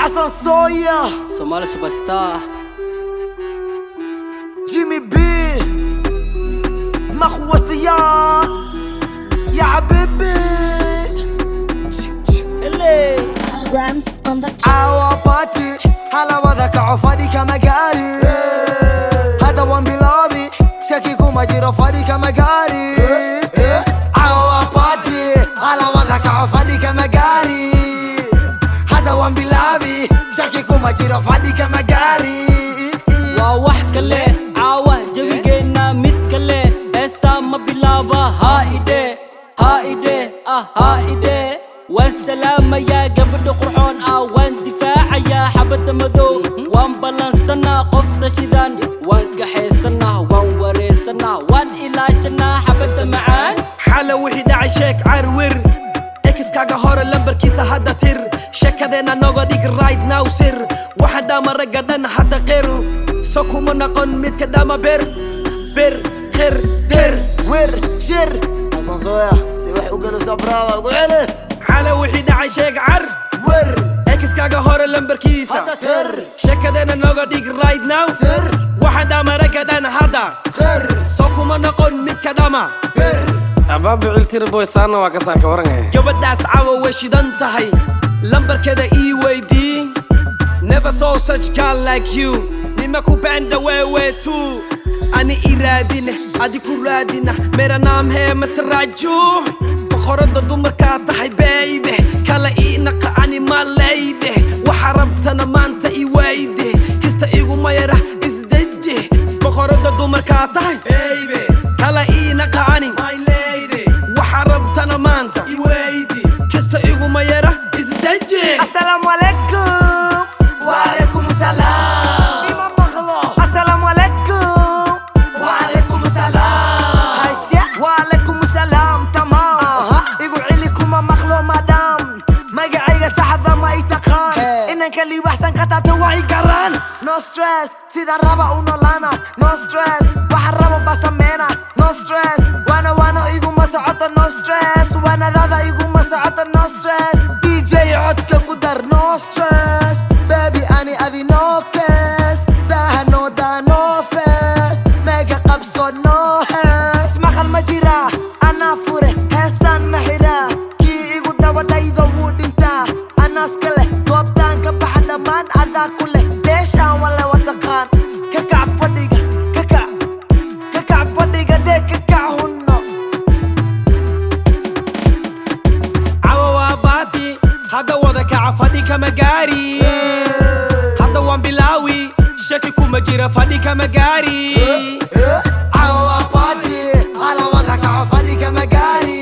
Hassan Soya, Somali superstar, Jimmy B, Makhou Wastiyan, Ya Habibi. Rams on the track. Awa party, hala wada kaco fadhi kama gaari. Hada wan bilabi, shaki kuma jiro fadhi kama gaari. Awa party, hala wada kaco fadhi kama gaari. Hada wan bilabi, shaki kuma jiro fadhi kama gaari. waa wax kale caawa jawigeena mid kale heesta ma bilaaba haide waan salaamayaa gabadha qurxoon waan difaacayaa xabadda madow waan balansanaa qofta shidan waan kaxaysanaa waan wareersanaa waan ilaashanaa xabadda macaan xala wixii dhacay sheek carwir ekiskaaga hore lambarkiisa hadda tir sheekadeena noga dhig right now sir waxa dhama ragga dhan hadda qir so kuma noqon midka dhama ber khir tir Wir, shir, Hassan Soya, si wax u galo sabraawa ugu celi. xala wixii dhacay sheek car Wir, ekiskaaga hore lambarkiisa hadda tir, sheekadeena noga dhig right now sir, waxa dhama ragga dhan hadda khir, so kuma noqon midka dhama bir. abaabi ciltir boysaana waa ka saaka waranaya gabadhaas caawa way shidan tahay lambarkeeda ii weydii never saw such girl like you nimekupenda wewe tu ani iraadine adi ku raadina mera naam hee masraaju boqorada dumarkaa tahay baby kala ii naqa ani malayde waxa rabtana maanta ii wayde kista iguma yara isdeje boqorada dumarkaa tahay baby kala ii naqa ani waxa rabtana maanta ii wayde kista iguma yara isdeje Assalamu alaikum. Wa alaikum salam. Imam Makhlo. Assalamu alaikum. Wa alaikum salam. Haisha. Wa alaikum salam. Tamam. Igu cili kuma Makhlo madam. Magacayga saxda ma i taqaan. Inanka li waxsan ka taabto waxay garan. No stress. Sida raba u nolana. No stress. Waxa raba ba sameena. No stress. Wana igu ma socoto. No stress. Wana dada igu ma socoto. No stress. DJ codka ku dar. No stress. Baby ani adi no case. Daha no da no face. Mega qabso no has. Maqal ma jira. Ana fure. Heestan ma xira. Kii igu dawadaydo wuu dhintaa. Anaas kale. Goobtaan ka baxa dhammaan adaa ku leh. Deeshaan wale wadaqaan. Kakac fadhiga. Kakac fadhiga dee kakac hunno. caawa waa baati hadda wada kaca fadhi kama gaari hadda waan bilaawi shaki kuma jira fadhi kama gaari Awa party, ala wada kaco fadhi kama gaari.